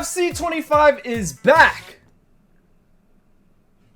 FC25 is back.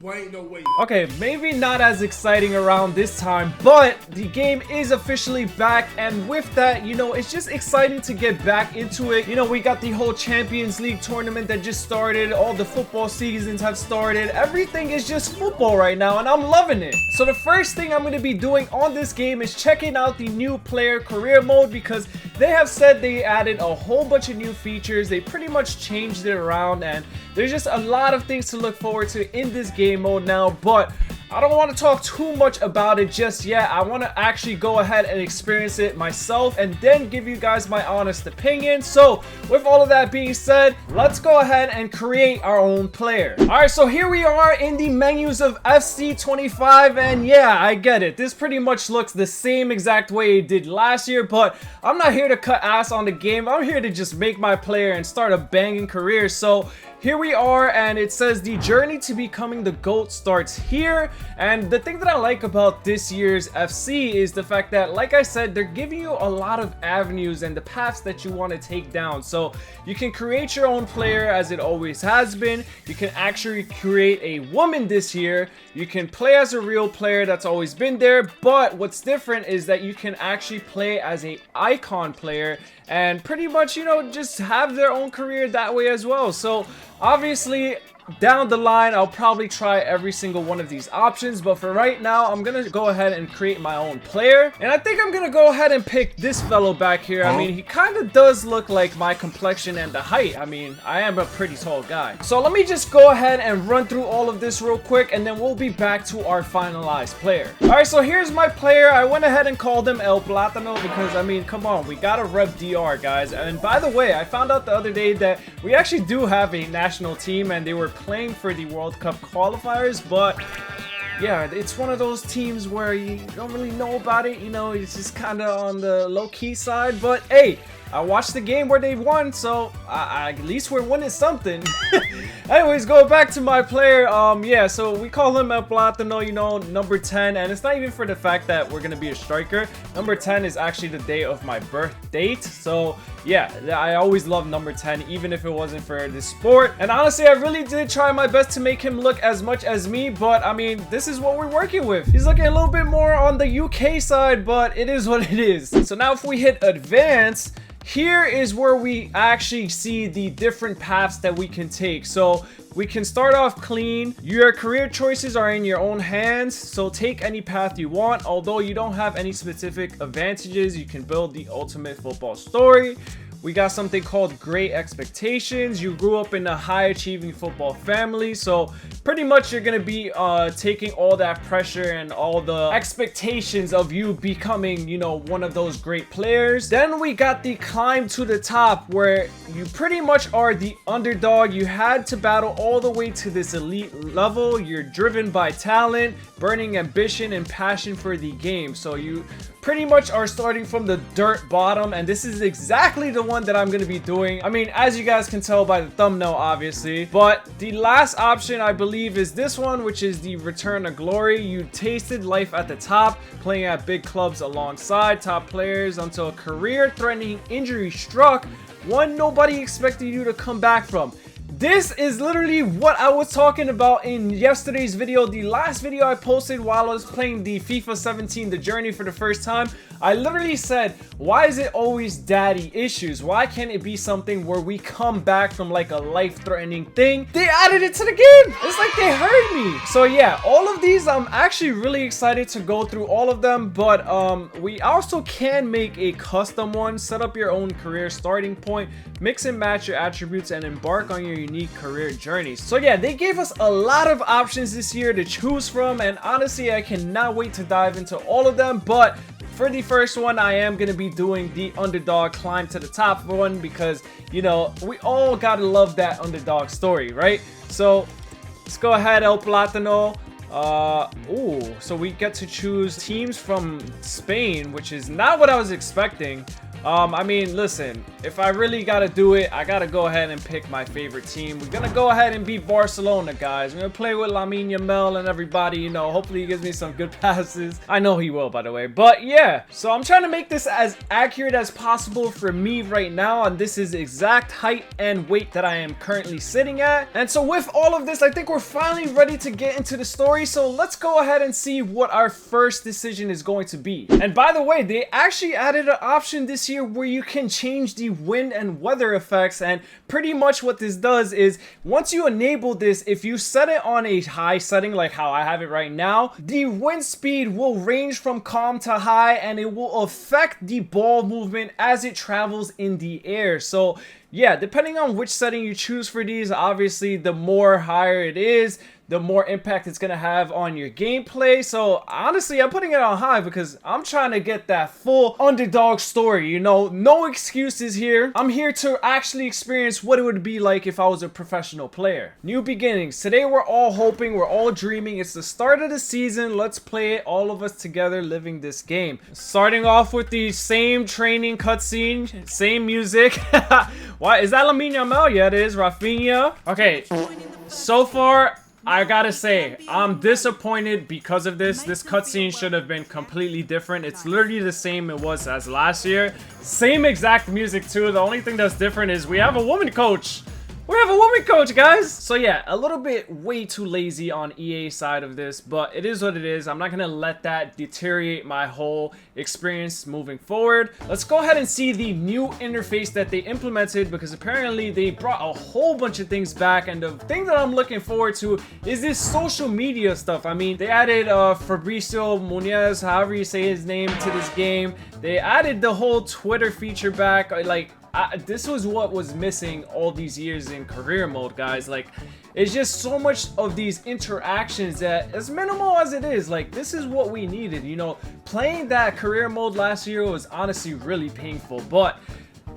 Boy, ain't no way. Okay, maybe not as exciting around this time, but the game is officially back, and with that, you know, it's just exciting to get back into it. You know, we got the whole Champions League tournament that just started, all the football seasons have started, everything is just football right now, and I'm loving it. So the first thing I'm going to be doing on this game is checking out the new player career mode, because they have said they added a whole bunch of new features. They pretty much changed it around, and there's just a lot of things to look forward to in this game mode now, but I don't want to talk too much about it just yet. I want to actually go ahead and experience it myself and then give you guys my honest opinion. So with all of that being said, let's go ahead and create our own player. Alright, so here we are in the menus of FC25, and yeah, I get it. This pretty much looks the same exact way it did last year, but I'm not here to cut ass on the game. I'm here to just make my player and start a banging career. So here we are, and it says the journey to becoming the GOAT starts here. And the thing that I like about this year's FC is the fact that, like I said, they're giving you a lot of avenues and the paths that you want to take down. So you can create your own player as it always has been. You can actually create a woman this year. You can play as a real player that's always been there, but what's different is that you can actually play as a icon player and pretty much, you know, just have their own career that way as well. So obviously down the line, I'll probably try every single one of these options, but for right now, I'm gonna go ahead and create my own player, and I think I'm gonna go ahead and pick this fellow back here. I mean, he kind of does look like my complexion and the height. I mean, I am a pretty tall guy. So let me just go ahead and run through all of this real quick, and then we'll be back to our finalized player. All right, so here's my player. I went ahead and called him El Plátano because, I mean, come on, we gotta rep DR, guys. And by the way, I found out the other day that we actually do have a national team, and they were playing for the World Cup qualifiers, but yeah, it's one of those teams where you don't really know about it, you know, it's just kind of on the low-key side, but hey, I watched the game where they won, so at least we're winning something. Anyways, go back to my player. Yeah, so we call him El Plátano, you know, number 10, and it's not even for the fact that we're gonna be a striker. Number 10 is actually the day of my birth date, so yeah, I always loved number 10, even if it wasn't for the sport. And honestly, I really did try my best to make him look as much as me, but I mean, this is what we're working with. He's looking a little bit more on the UK side, but it is what it is. So now if we hit advance, here is where we actually see the different paths that we can take. So we can start off clean. Your career choices are in your own hands, so take any path you want. Although you don't have any specific advantages, you can build the ultimate football story. We got something called Great Expectations. You grew up in a high-achieving football family, so pretty much you're gonna be taking all that pressure and all the expectations of you becoming, you know, one of those great players. Then we got the Climb to the Top, where you pretty much are the underdog. You had to battle all the way to this elite level. You're driven by talent, burning ambition, and passion for the game. So you pretty much are starting from the dirt bottom, and this is exactly the one that I'm going to be doing. I mean, as you guys can tell by the thumbnail, obviously. But the last option, I believe, is this one, which is the Return to Glory. You tasted life at the top, playing at big clubs alongside top players until a career-threatening injury struck, one nobody expected you to come back from. This is literally what I was talking about in yesterday's video, the last video I posted while I was playing the FIFA 17 The Journey for the first time. I literally said, why is it always daddy issues? Why can't it be something where we come back from like a life-threatening thing? They added it to the game. It's like they heard me. So yeah, all of these, I'm actually really excited to go through all of them, but we also can make a custom one. Set up your own career starting point, mix and match your attributes, and embark on your unique career journey. So yeah, they gave us a lot of options this year to choose from, and honestly, I cannot wait to dive into all of them. But for the first one, I am going to be doing the underdog Climb to the Top one, because, you know, we all gotta love that underdog story, right? So let's go ahead, El Plátano. So we get to choose teams from Spain, which is not what I was expecting. I mean, listen, if I really gotta do it, I gotta go ahead and pick my favorite team. We're gonna go ahead and beat Barcelona, guys. We're gonna play with Lamine Yamal and everybody, you know, hopefully he gives me some good passes. I know he will, by the way. But yeah, so I'm trying to make this as accurate as possible for me right now, and this is exact height and weight that I am currently sitting at. And so with all of this, I think we're finally ready to get into the story. So let's go ahead and see what our first decision is going to be. And by the way, they actually added an option this year where you can change the wind and weather effects, and pretty much what this does is once you enable this, if you set it on a high setting like how I have it right now, the wind speed will range from calm to high, and it will affect the ball movement as it travels in the air. So yeah, depending on which setting you choose for these, obviously the more higher it is, the more impact it's going to have on your gameplay. So honestly, I'm putting it on high because I'm trying to get that full underdog story, you know, no excuses here. I'm here to actually experience what it would be like if I was a professional player. New beginnings. Today we're all hoping, we're all dreaming. It's the start of the season. Let's play it, all of us together living this game. Starting off with the same training cutscene, same music. Why is that Lamine Yamal? Yeah, it is. Rafinha. Okay, so far I gotta say, I'm disappointed because of this. This cutscene should have been completely different. It's literally the same it was as last year. Same exact music too. The only thing that's different is we have a woman coach. We have a woman coach, guys. So yeah, a little bit way too lazy on EA side of this, but it is what it is. I'm not gonna let that deteriorate my whole experience moving forward. Let's go ahead and see the new interface that they implemented, because apparently they brought a whole bunch of things back, and the thing that I'm looking forward to is this social media stuff. I mean, they added Fabricio Munez, however you say his name, to this game. They added the whole Twitter feature back. Like, this was what was missing all these years in career mode, guys. Like, it's just so much of these interactions that, as minimal as it is, like, this is what we needed. You know, playing that career mode last year was honestly really painful, but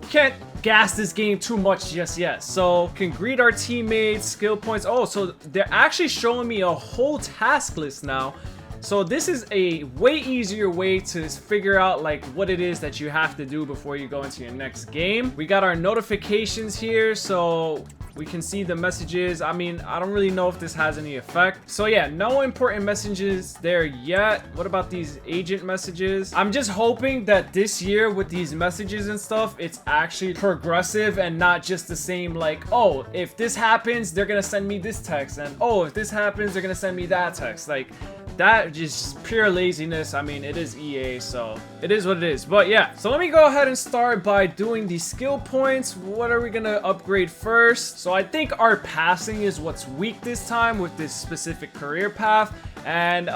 can't gas this game too much just yet. So can greet our teammates, skill points. Oh, so they're actually showing me a whole task list now. So this is a way easier way to figure out like what it is that you have to do before you go into your next game. We got our notifications here, so we can see the messages. I mean, I don't really know if this has any effect. So yeah, no important messages there yet. What about these agent messages? I'm just hoping that this year with these messages and stuff, it's actually progressive and not just the same, like, oh, if this happens, they're gonna send me this text, and oh, if this happens, they're gonna send me that text. Like, that just pure laziness. I mean, it is EA, so it is what it is. But yeah, so let me go ahead and start by doing the skill points. What are we gonna upgrade first? So I think our passing is what's weak this time with this specific career path, and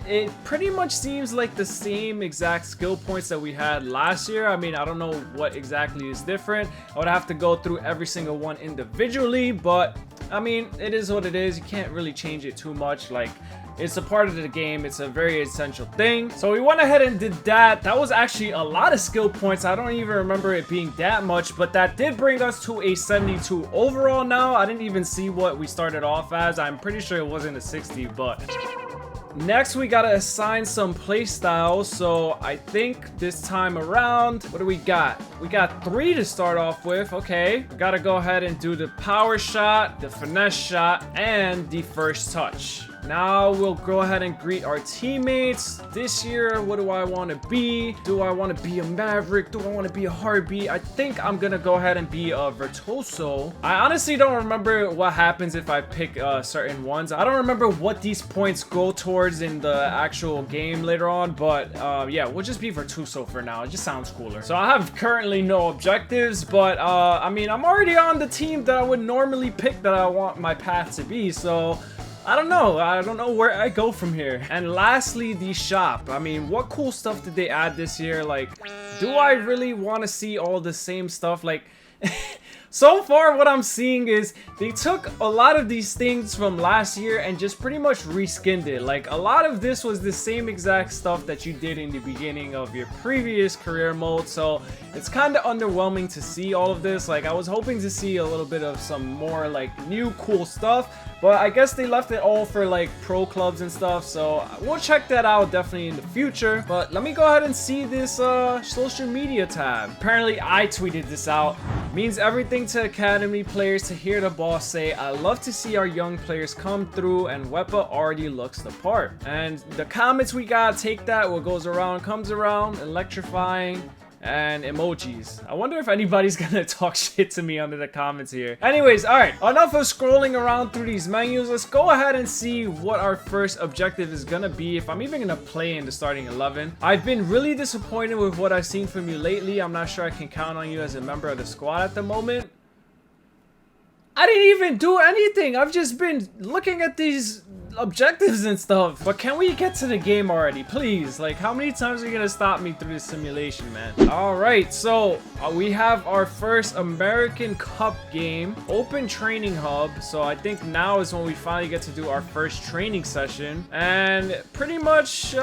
it pretty much seems like the same exact skill points that we had last year. I mean, I don't know what exactly is different. I would have to go through every single one individually, but I mean, it is what it is. You can't really change it too much. Like, it's a part of the game. It's a very essential thing. So we went ahead and did that. That was actually a lot of skill points. I don't even remember it being that much, but that did bring us to a 72 overall now. I didn't even see what we started off as. I'm pretty sure it wasn't a 60, but next we gotta assign some play styles. So I think this time around, what do we got? We got 3 to start off with. Okay, we gotta go ahead and do the power shot, the finesse shot, and the first touch. Now we'll go ahead and greet our teammates. This year, what do I want to be? Do I want to be a Maverick? Do I want to be a Heartbeat? I think I'm gonna go ahead and be a Virtuoso. I honestly don't remember what happens if I pick certain ones. I don't remember what these points go towards in the actual game later on, but yeah, we'll just be Virtuoso for now. It just sounds cooler. So I have currently no objectives, but I mean, I'm already on the team that I would normally pick that I want my path to be, so I don't know. I don't know where I go from here. And lastly, the shop. I mean, what cool stuff did they add this year? Like, do I really want to see all the same stuff? Like, so far what I'm seeing is they took a lot of these things from last year and just pretty much reskinned it. Like, a lot of this was the same exact stuff that you did in the beginning of your previous career mode. So it's kind of underwhelming to see all of this. Like, I was hoping to see a little bit of some more like new cool stuff. But I guess they left it all for like pro clubs and stuff, so we'll check that out definitely in the future. But let me go ahead and see this social media tab. Apparently I tweeted this out. Means everything to academy players to hear the boss say, "I love to see our young players come through, and Wepa already looks the part." And the comments we got, take that, what goes around comes around, electrifying, and emojis. I wonder if anybody's gonna talk shit to me under the comments here. Anyways, alright, enough of scrolling around through these menus. Let's go ahead and see what our first objective is gonna be, if I'm even gonna play in the starting 11. I've been really disappointed with what I've seen from you lately. I'm not sure I can count on you as a member of the squad at the moment. I didn't even do anything. I've just been looking at these objectives and stuff. But can we get to the game already, please? Like, how many times are you gonna stop me through this simulation, man? All right, so we have our first American Cup game, open training hub. So I think now is when we finally get to do our first training session, and pretty much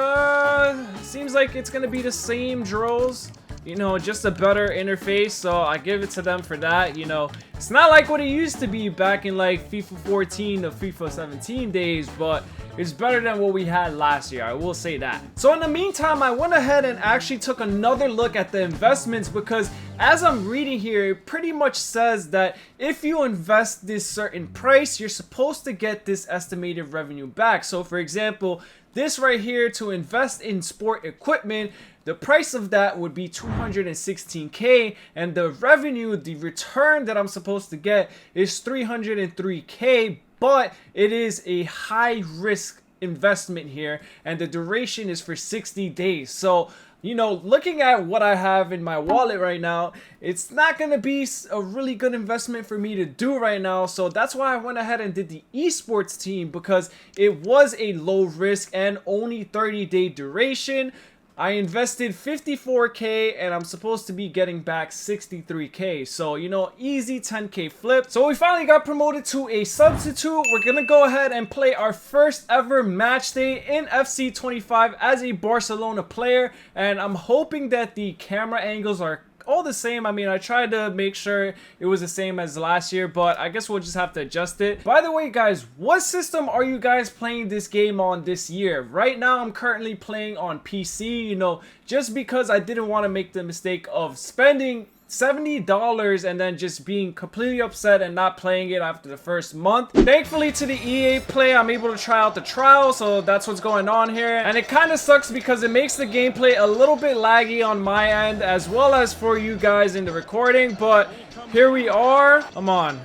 seems like it's gonna be the same drills. You know, just a better interface, so I give it to them for that. You know, it's not like what it used to be back in like FIFA 14 to FIFA 17 days, but it's better than what we had last year, I will say that. So in the meantime, I went ahead and actually took another look at the investments, because as I'm reading here, it pretty much says that if you invest this certain price, you're supposed to get this estimated revenue back. So for example, this right here, to invest in sport equipment, the price of that would be 216K, and the revenue, the return that I'm supposed to get is 303K, but it is a high risk investment here, and the duration is for 60 days. So, you know, looking at what I have in my wallet right now, it's not going to be a really good investment for me to do right now. So that's why I went ahead and did the esports team, because it was a low risk and only 30-day duration. I invested 54K and I'm supposed to be getting back 63K. So, you know, easy 10K flip. So we finally got promoted to a substitute. We're gonna go ahead and play our first ever match day in FC 25 as a Barcelona player. And I'm hoping that the camera angles are all the same. I mean, I tried to make sure it was the same as last year, but I guess we'll just have to adjust it. By the way, guys, what system are you guys playing this game on this year? Right now, I'm currently playing on PC, you know, just because I didn't want to make the mistake of spending $70 and then just being completely upset and not playing it after the first month. Thankfully, to the EA Play, I'm able to try out the trial, so that's what's going on here. And it kind of sucks because it makes the gameplay a little bit laggy on my end, as well as for you guys in the recording. But here we are. Come on,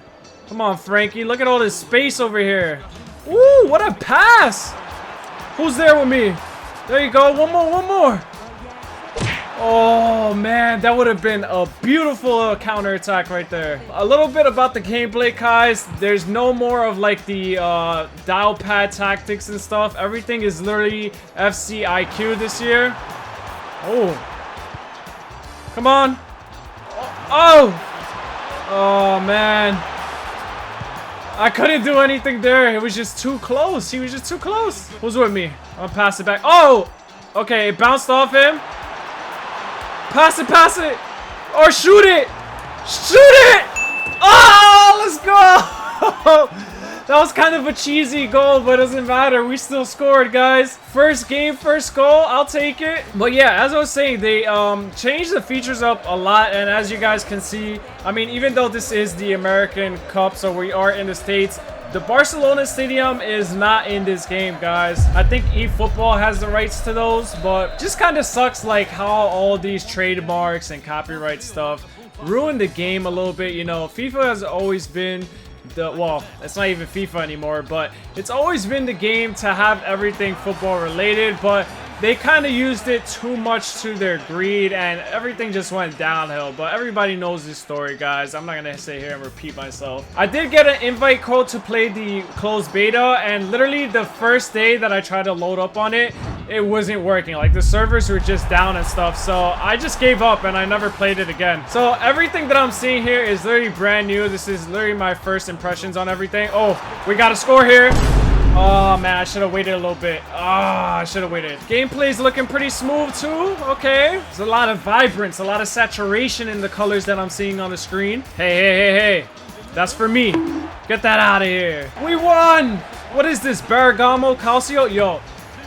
Frankie, look at all this space over here. Ooh, what a pass! Who's there with me? There you go. One more. Oh man, that would have been a beautiful counter attack right there. A little bit about the gameplay, guys. There's no more of like the dial pad tactics and stuff. Everything is literally FC IQ this year. Oh, come on. Oh man, I couldn't do anything there. It was just too close. He was just too close. Who's with me? I'll pass it back. Oh, okay, it bounced off him. Pass it, or shoot it! Oh, let's go! That was kind of a cheesy goal, but it doesn't matter. We still scored, guys. First game, first goal. I'll take it. But yeah, as I was saying, they changed the features up a lot, and as you guys can see, I mean, even though this is the American Cup, so we are in the States, the Barcelona Stadium is not in this game, guys. I think eFootball has the rights to those, but just kind of sucks like how all these trademarks and copyright stuff ruin the game a little bit. You know, FIFA has always been the, well, it's not even FIFA anymore, but it's always been the game to have everything football related, but they kind of used it too much to their greed and everything just went downhill. But everybody knows this story, guys. I'm not gonna sit here and repeat myself. I did get an invite code to play the closed beta, and literally the first day that I tried to load up on it, it wasn't working. Like, the servers were just down and stuff, so I just gave up and I never played it again. So everything that I'm seeing here is literally brand new. This is literally my first impressions on everything. Oh, we got a score here. Oh man, I should have waited a little bit. I should have waited. Gameplay's looking pretty smooth too. Okay. There's a lot of vibrance, a lot of saturation in the colors that I'm seeing on the screen. Hey. That's for me. Get that out of here. We won! What is this, Bergamo Calcio? Yo,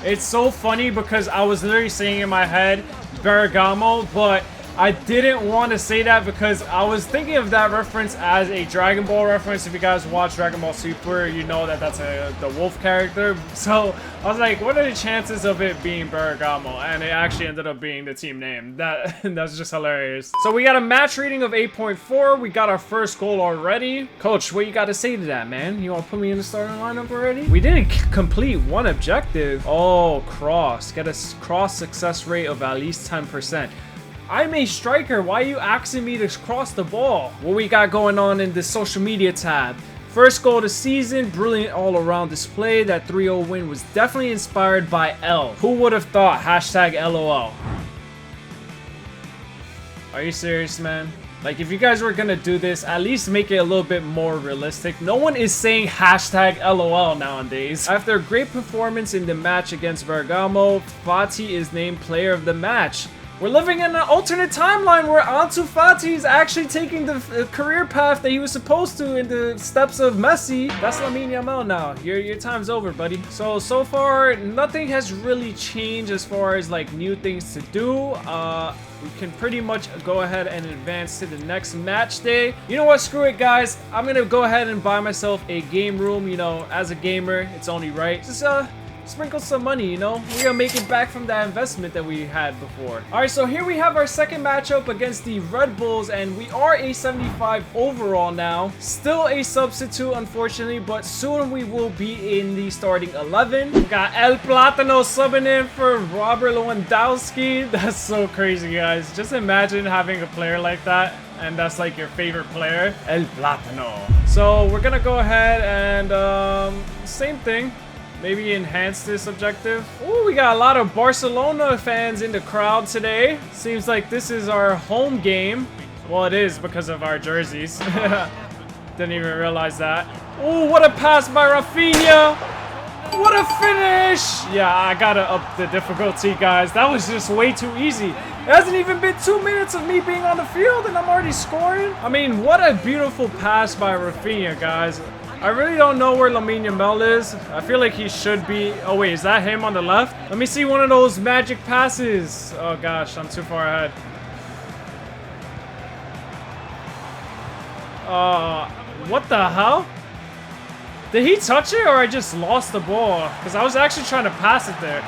it's so funny because I was literally saying in my head, Bergamo, but I didn't want to say that because I was thinking of that reference as a Dragon Ball reference. If you guys watch Dragon Ball Super, you know that that's the wolf character. So I was like, what are the chances of it being Bergamo? And it actually ended up being the team name. That's just hilarious. So we got a match rating of 8.4. We got our first goal already. Coach, what you got to say to that, man? You want to put me in the starting lineup already? We didn't complete one objective. Oh, cross. Get a cross success rate of at least 10%. I'm a striker. Why are you asking me to cross the ball? What we got going on in the social media tab? First goal of the season, brilliant all-around display. That 3-0 win was definitely inspired by L. Who would have thought? Hashtag LOL. Are you serious, man? Like, if you guys were gonna do this, at least make it a little bit more realistic. No one is saying hashtag LOL nowadays. After a great performance in the match against Bergamo, Fati is named player of the match. We're living in an alternate timeline where Ansu Fati is actually taking the career path that he was supposed to in the steps of Messi. That's Lamine Yamal now. Your time's over, buddy. So far, nothing has really changed as far as like new things to do. We can pretty much go ahead and advance to the next match day. You know what? Screw it, guys. I'm gonna go ahead and buy myself a game room. You know, as a gamer, it's only right. Just sprinkle some money, you know? We're gonna make it back from that investment that we had before. All right, so here we have our second matchup against the Red Bulls, and we are a 75 overall now. Still a substitute, unfortunately, but soon we will be in the starting 11. We got El Platano subbing in for Robert Lewandowski. That's so crazy, guys. Just imagine having a player like that, and that's like your favorite player, El Platano. So we're gonna go ahead and same thing. Maybe enhance this objective. Oh, we got a lot of Barcelona fans in the crowd today. Seems like this is our home game. Well, it is because of our jerseys. Didn't even realize that. Oh, what a pass by Rafinha. What a finish. Yeah, I gotta up the difficulty, guys. That was just way too easy. It hasn't even been 2 minutes of me being on the field and I'm already scoring. I mean, what a beautiful pass by Rafinha, guys. I really don't know where Lamine Yamal is. I feel like he should be... Oh, wait. Is that him on the left? Let me see one of those magic passes. Oh, gosh. I'm too far ahead. What the hell? Did he touch it or I just lost the ball? Because I was actually trying to pass it there.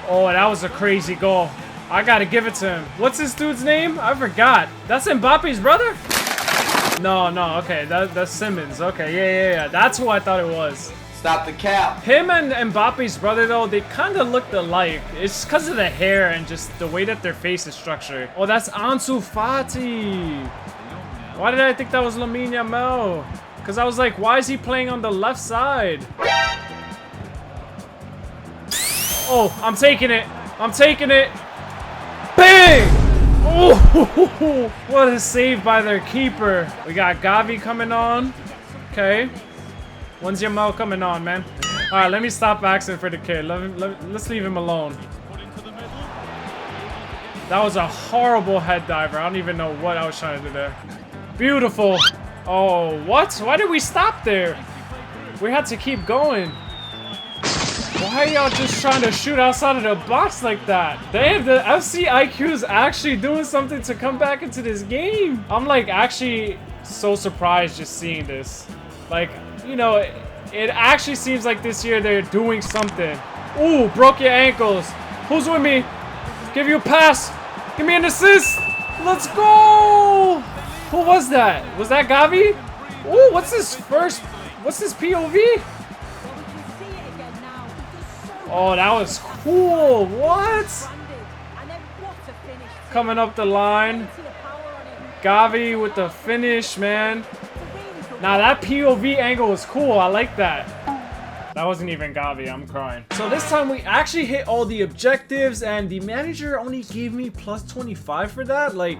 Oh, that was a crazy goal. I got to give it to him. What's this dude's name? I forgot. That's Mbappe's brother? No, okay, that's Simmons. Okay, yeah. That's who I thought it was. Stop the cap. Him and Mbappe's brother, though, they kind of looked alike. It's because of the hair and just the way that their face is structured. Oh, that's Ansu Fati. Why did I think that was Lamine Yamal? Because I was like, why is he playing on the left side? Oh, I'm taking it. Bang! Oh, what a save by their keeper. We got Gavi coming on. Okay. When's Yamal coming on, man? All right, let me stop asking for the kid. Let's leave him alone. That was a horrible head diver. I don't even know what I was trying to do there. Beautiful. Oh, what? Why did we stop there? We had to keep going. Why are y'all just trying to shoot outside of the box like that? Damn, the FC IQ is actually doing something to come back into this game. I'm like actually so surprised just seeing this. Like, you know, it actually seems like this year they're doing something. Ooh, broke your ankles. Who's with me? Give you a pass. Give me an assist. Let's go. Who was that? Was that Gavi? Ooh, what's this POV? Oh, that was cool. What? Coming up the line. Gavi with the finish, man. Now that POV angle was cool. I like that. That wasn't even Gavi. I'm crying. So this time we actually hit all the objectives and the manager only gave me plus 25 for that. Like,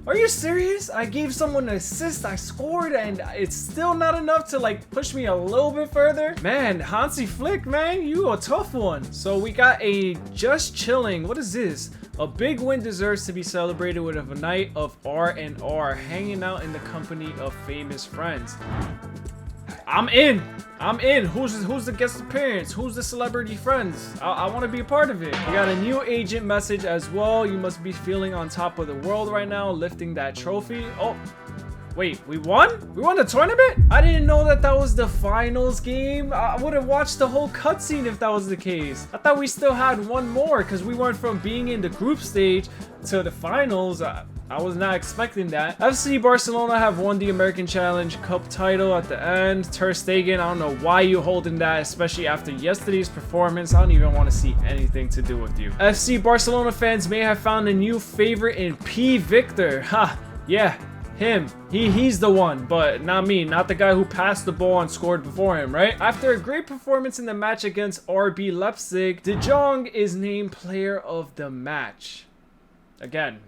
Are you serious? I gave someone an assist, I scored, and it's still not enough to like push me a little bit further? Man, Hansi Flick, man, you a tough one. So we got a just chilling. What is this? A big win deserves to be celebrated with a night of R&R, hanging out in the company of famous friends. I'm in. Who's the guest appearance? Who's the celebrity friends? I want to be a part of it. We got a new agent message as well. You must be feeling on top of the world right now, lifting that trophy. Oh, wait, we won? We won the tournament? I didn't know that that was the finals game. I would have watched the whole cutscene if that was the case. I thought we still had one more because we went from being in the group stage to the finals. I was not expecting that. FC Barcelona have won the American Challenge Cup title at the end. Ter Stegen, I don't know why you holding that, especially after yesterday's performance. I don't even want to see anything to do with you. FC Barcelona fans may have found a new favorite in P. Victor. Ha, yeah, him. He's the one, but not me. Not the guy who passed the ball and scored before him, right? After a great performance in the match against RB Leipzig, De Jong is named player of the match. Again,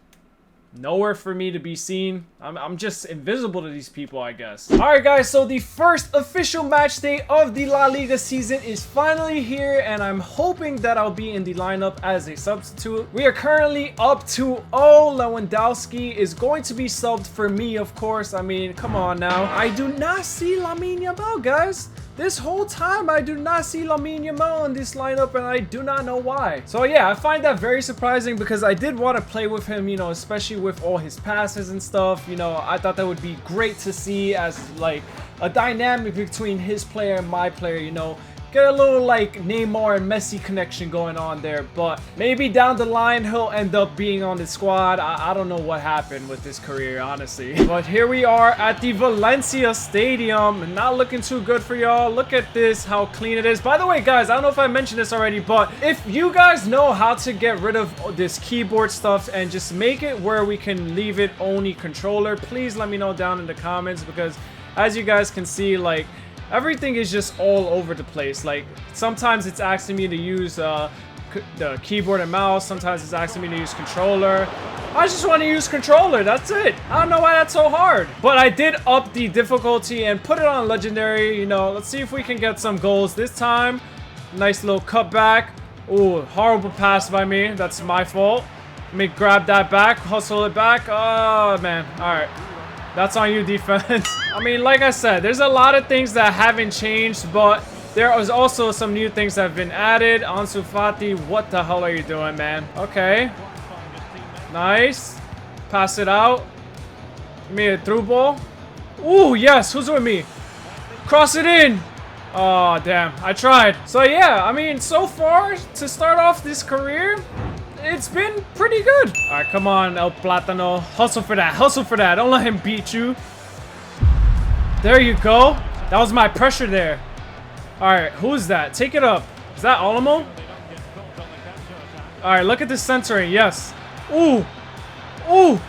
nowhere for me to be seen. I'm just invisible to these people, I guess. Alright guys, so the first official match day of the La Liga season is finally here, and I'm hoping that I'll be in the lineup as a substitute. We are currently up 2-0. Lewandowski is going to be subbed for me, of course. I mean, come on now. I do not see Lamine Yamal, guys. This whole time, I do not see Lamine Yamal in this lineup, and I do not know why. So yeah, I find that very surprising because I did want to play with him, you know, especially with all his passes and stuff. You know, I thought that would be great to see as like a dynamic between his player and my player, you know. Get a little like Neymar and Messi connection going on there, but maybe down the line he'll end up being on the squad. I don't know what happened with his career, honestly. But here we are at the Valencia Stadium. Not looking too good for y'all. Look at this, how clean it is. By the way, guys, I don't know if I mentioned this already, but if you guys know how to get rid of this keyboard stuff and just make it where we can leave it only controller, please let me know down in the comments, because as you guys can see, like, everything is just all over the place. Like, sometimes it's asking me to use the keyboard and mouse. Sometimes it's asking me to use controller. I just want to use controller. That's it. I don't know why that's so hard. But I did up the difficulty and put it on legendary. You know, let's see if we can get some goals this time. Nice little cutback. Ooh, horrible pass by me. That's my fault. Let me grab that back. Hustle it back. Oh, man. All right. That's on you, defense. I mean, like I said, there's a lot of things that haven't changed, but there is also some new things that have been added. Ansu Fati, what the hell are you doing, man? Okay. Nice. Pass it out. Give me a through ball. Ooh, yes. Who's with me? Cross it in. Oh, damn. I tried. So, yeah, I mean, so far, to start off this career, it's been pretty good. All right, come on, El Plátano. Hustle for that. Hustle for that. Don't let him beat you. There you go. That was my pressure there. All right, who's that? Take it up. Is that Olmo? All right, look at the centering. Yes. Ooh. Ooh.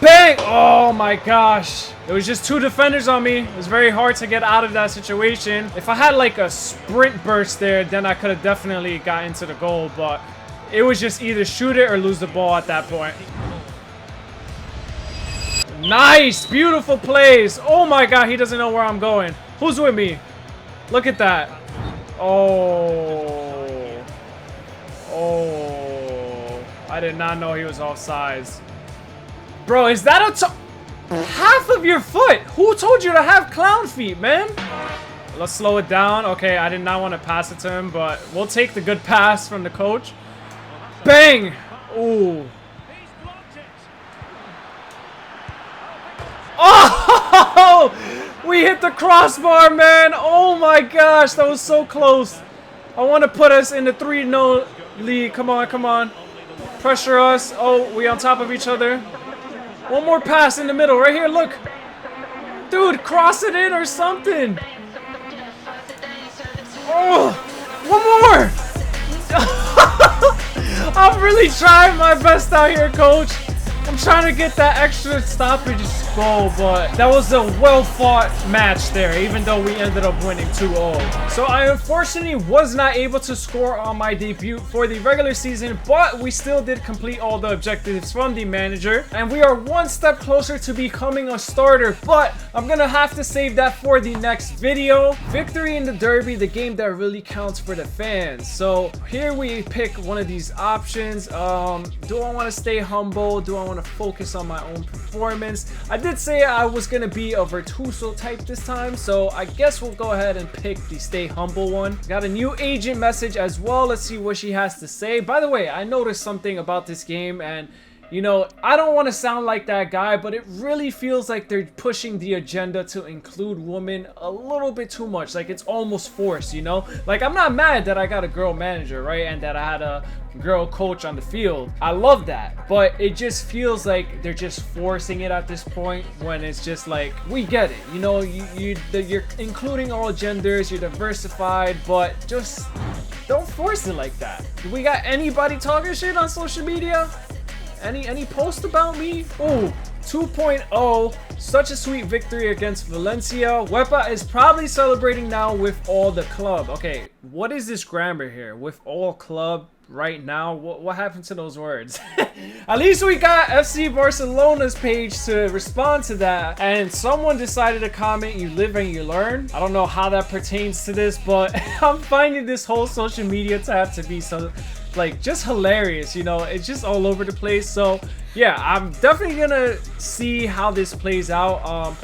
Bang. Oh, my gosh. There was just two defenders on me. It was very hard to get out of that situation. If I had, like, a sprint burst there, then I could have definitely got into the goal, but it was just either shoot it or lose the ball at that point. Nice! Beautiful plays! Oh my god, he doesn't know where I'm going. Who's with me? Look at that. Oh. Oh. I did not know he was offsides. Bro, is that half of your foot? Who told you to have clown feet, man? Let's slow it down. Okay, I did not want to pass it to him, but we'll take the good pass from the coach. Bang! Ooh. Oh! We hit the crossbar, man! Oh my gosh, that was so close. I want to put us in the 3-0 lead. Come on, come on. Pressure us. Oh, we on top of each other. One more pass in the middle. Right here, look. Dude, cross it in or something. Oh! One more! I'm really trying my best out here, coach. I'm trying to get that extra stoppage go, but that was a well-fought match there, even though we ended up winning 2-0. So I unfortunately was not able to score on my debut for the regular season, but we still did complete all the objectives from the manager, and we are one step closer to becoming a starter, but I'm gonna have to save that for the next video. Victory in the derby, the game that really counts for the fans. So here we pick one of these options. Do I want to stay humble? Do I want to focus on my own performance? I did say I was gonna be a Virtuoso type this time, so I guess we'll go ahead and pick the stay humble one. Got a new agent message as well. Let's see what she has to say. By the way, I noticed something about this game, and you know, I don't want to sound like that guy, but it really feels like they're pushing the agenda to include women a little bit too much. Like, it's almost forced, you know? Like, I'm not mad that I got a girl manager, right? And that I had a girl coach on the field. I love that. But it just feels like they're just forcing it at this point, when it's just like, we get it. You know, you're including all genders, you're diversified, but just don't force it like that. Do we got anybody talking shit on social media? Any post about me? Oh, 2.0. Such a sweet victory against Valencia. Wepa is probably celebrating now with all the club. Okay, what is this grammar here? With all club right now? What happened to those words? At least we got FC Barcelona's page to respond to that. And someone decided to comment, "You live and you learn." I don't know how that pertains to this, but I'm finding this whole social media tab to be so, like, just hilarious, you know? It's just all over the place. So yeah, I'm definitely gonna see how this plays out.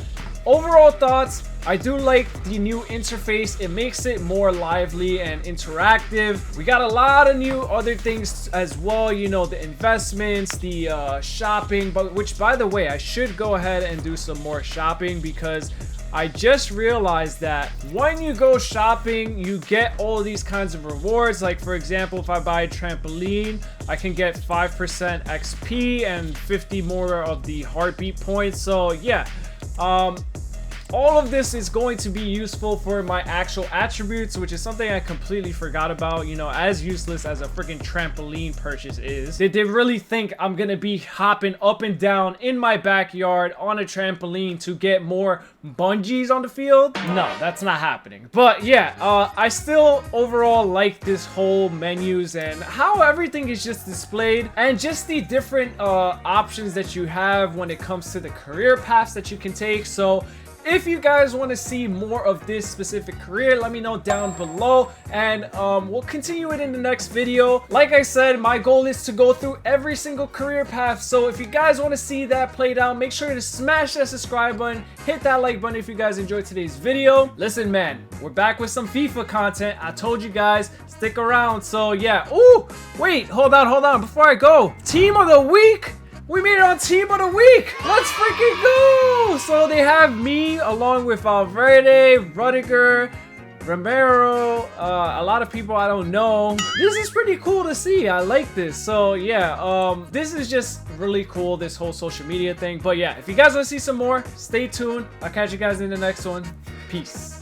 Overall thoughts, I do like the new interface. It makes it more lively and interactive. We got a lot of new other things as well, you know, the investments, the shopping, but which, by the way, I should go ahead and do some more shopping, because I just realized that when you go shopping, you get all these kinds of rewards. Like, for example, if I buy a trampoline, I can get 5% XP and 50 more of the heartbeat points. So yeah, all of this is going to be useful for my actual attributes, which is something I completely forgot about. You know, as useless as a freaking trampoline purchase is, did they really think I'm gonna be hopping up and down in my backyard on a trampoline to get more bungees on the field? No, that's not happening. But yeah, I still overall like this whole menus and how everything is just displayed, and just the different options that you have when it comes to the career paths that you can take. So if you guys want to see more of this specific career, let me know down below, and we'll continue it in the next video. Like I said, my goal is to go through every single career path, so if you guys want to see that played out, make sure to smash that subscribe button, hit that like button if you guys enjoyed today's video. Listen, man, we're back with some FIFA content. I told you guys, stick around. So yeah. Ooh, wait, hold on before I go. Team of the week. We made it on Team of the Week! Let's freaking go! So they have me along with Valverde, Rudiger, Romero, a lot of people I don't know. This is pretty cool to see. I like this. So yeah, this is just really cool, this whole social media thing. But yeah, if you guys want to see some more, stay tuned. I'll catch you guys in the next one. Peace.